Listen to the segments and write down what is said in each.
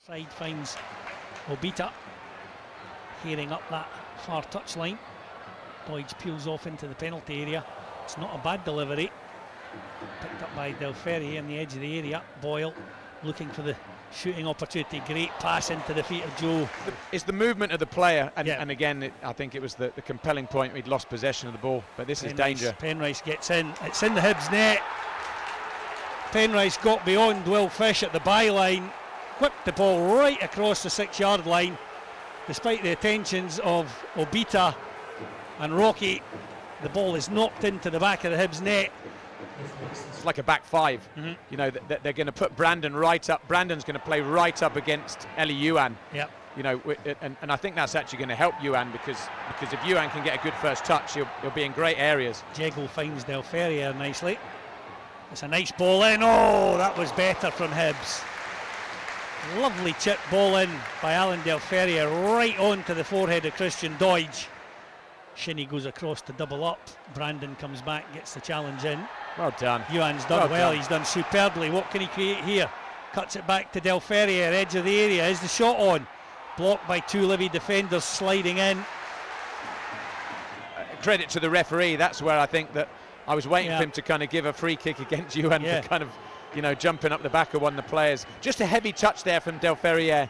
Side finds Obita, hearing up that far touchline. Doidge peels off into the penalty area. It's not a bad delivery. Picked up by Del Ferry on the edge of the area. Boyle looking for the shooting opportunity. Great pass into the feet of Joe. It's the movement of the player, and again, I think it was the compelling point. We'd lost possession of the ball, but this is danger. Penrice gets in. It's in the Hibs net. Penrice got beyond Will Fish at the byline, whipped the ball right across the 6-yard line. Despite the attentions of Obita and Rocky, the ball is knocked into the back of the Hibs net. It's like a back five. You know, they're going to put Brandon right up. Brandon's going to play right up against Eli Yuan. Yep. You know, and I think that's actually going to help Yuan because if Yuan can get a good first touch, he'll be in great areas. Jego finds Del Ferrier nicely. It's a nice ball in. Oh, that was better from Hibs. Lovely chip ball in by Alan Del Ferrier right onto the forehead of Christian Doidge. Shinnie goes across to double up. Brandon comes back, gets the challenge in. Well done. Yuan's done well. He's done superbly. What can he create here? Cuts it back to Del Ferrier, edge of the area. Is the shot on? Blocked by two Livy defenders sliding in. Credit to the referee. That's where I think that I was waiting for him to kind of give a free kick against Yuan for kind of, you know, jumping up the back of one of the players. Just a heavy touch there from Del Ferrier,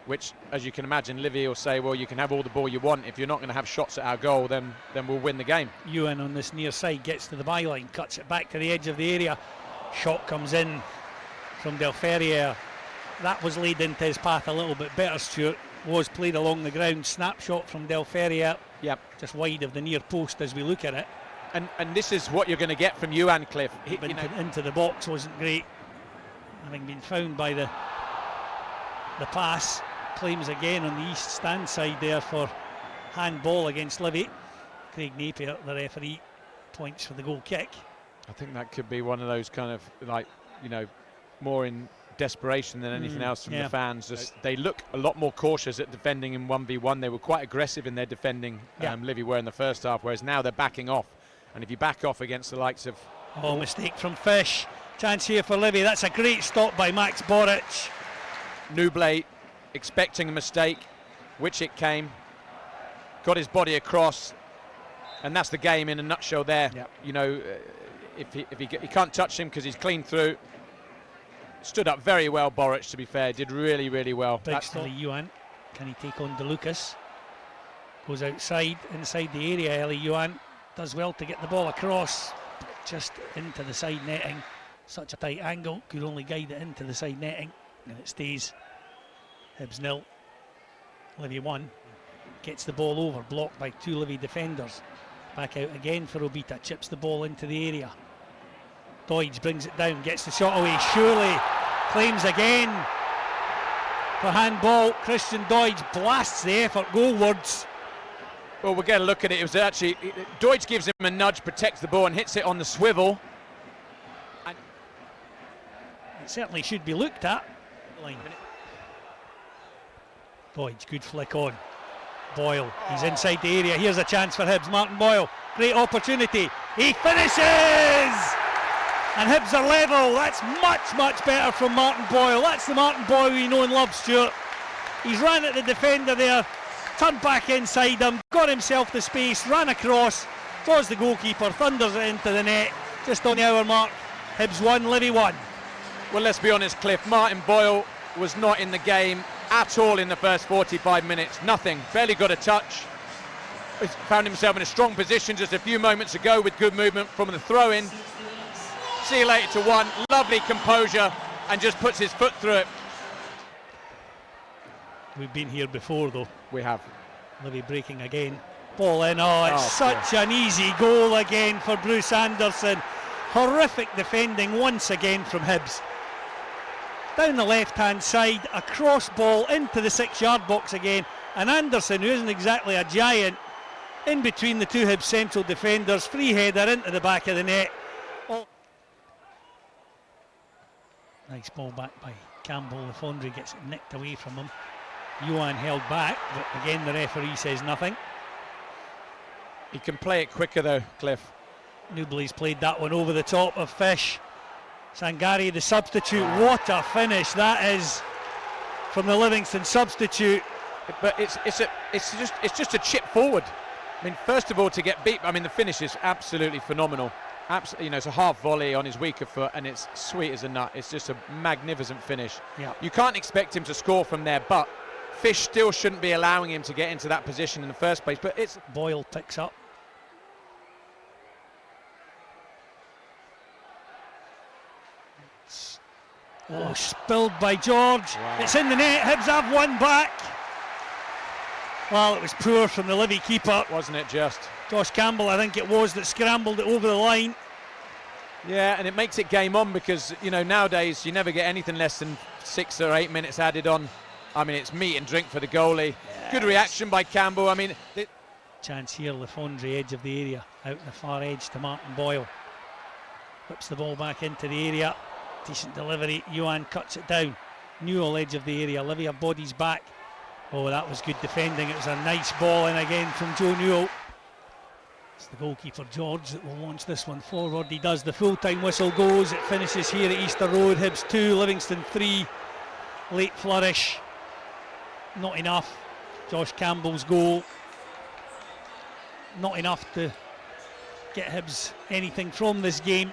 which, as you can imagine, Livy will say, well, you can have all the ball you want. If you're not going to have shots at our goal, then we'll win the game. Yuan on this near side gets to the byline, cuts it back to the edge of the area. Shot comes in from Del Ferrier. That was laid into his path a little bit better, Stuart. Was played along the ground. Snapshot from Del Ferrier. Yep. Just wide of the near post as we look at it. And this is what you're going to get from Yuan, Cliff. Into the box wasn't great. Having been found by the pass. Claims again on the east stand side there for handball against Livy. Craig Napier, the referee, points for the goal kick. I think that could be one of those kind of, like, you know, more in desperation than anything else from the fans. Just they look a lot more cautious at defending in 1v1. They were quite aggressive in their defending, Livy were in the first half, whereas now they're backing off. And if you back off against the likes of... Oh, mistake from Fish. Chance here for Livy. That's a great stop by Max Boric. Nublé expecting a mistake, which it came. Got his body across. And that's the game in a nutshell there. Yep. You know, if he can't touch him because he's clean through. Stood up very well, Boric, to be fair. Did really, really well. Big still Yuan. Can he take on DeLucas? Goes outside, inside the area. Eli Yuan does well to get the ball across, just into the side netting. Such a tight angle, could only guide it into the side netting, and it stays. Hibs 0, Livy 1. Gets the ball over, blocked by two Livy defenders. Back out again for Obita, chips the ball into the area. Doidge brings it down, gets the shot away, surely claims again for handball. Christian Doidge blasts the effort goalwards. Well, we'll get a look at it. It was actually, Doidge gives him a nudge, protects the ball and hits it on the swivel. And it certainly should be looked at. Doidge, good flick on. Boyle, he's inside the area. Here's a chance for Hibs. Martin Boyle, great opportunity. He finishes! And Hibs are level. That's much, much better from Martin Boyle. That's the Martin Boyle we know and love, Stuart. He's ran at the defender there, turned back inside him, got himself the space, ran across, draws the goalkeeper, thunders it into the net. Just on the hour mark, Hibs 1, Livy 1. Well, let's be honest, Cliff. Martin Boyle was not in the game at all in the first 45 minutes. Nothing. Barely got a touch. He found himself in a strong position just a few moments ago with good movement from the throw-in. See you later to one. Lovely composure and just puts his foot through it. We've been here before, though. We have. Livy breaking again. Ball in. Oh, it's such an easy goal again for Bruce Anderson. Horrific defending once again from Hibs. Down the left-hand side, a cross ball into the 6-yard box again. And Anderson, who isn't exactly a giant, in between the two Hibs central defenders. Free header into the back of the net. Oh. Nice ball back by Campbell. Lafondre gets it nicked away from him. Yuan held back, but again the referee says nothing. He can play it quicker though, Cliff. Nublé's played that one over the top of Fish. Sangari the substitute. What a finish that is from the Livingston substitute. But it's just a chip forward. I mean, first of all, to get beat. I mean, the finish is absolutely phenomenal. Absolutely, you know, it's a half volley on his weaker foot, and it's sweet as a nut. It's just a magnificent finish. Yeah. You can't expect him to score from there, but Fish still shouldn't be allowing him to get into that position in the first place. But it's Boyle picks up. Oh, spilled by George. Wow. It's in the net. Hibs have one back. Well, it was poor from the Livy keeper. Wasn't it just? Josh Campbell, I think it was, that scrambled it over the line. Yeah, and it makes it game on because, you know, nowadays you never get anything less than 6 or 8 minutes added on. I mean, it's meat and drink for the goalie. Yes. Good reaction by Campbell. I mean, chance here, Lafondre, edge of the area, out the far edge to Martin Boyle. Whips the ball back into the area. Decent delivery. Johan cuts it down. Newell, edge of the area. Olivia bodies back. Oh, that was good defending. It was a nice ball in again from Joe Newell. It's the goalkeeper George that will launch this one forward. He does. The full-time whistle goes. It finishes here at Easter Road. Hibs 2, Livingston 3. Late flourish. Not enough. Josh Campbell's goal. Not enough to get Hibs anything from this game.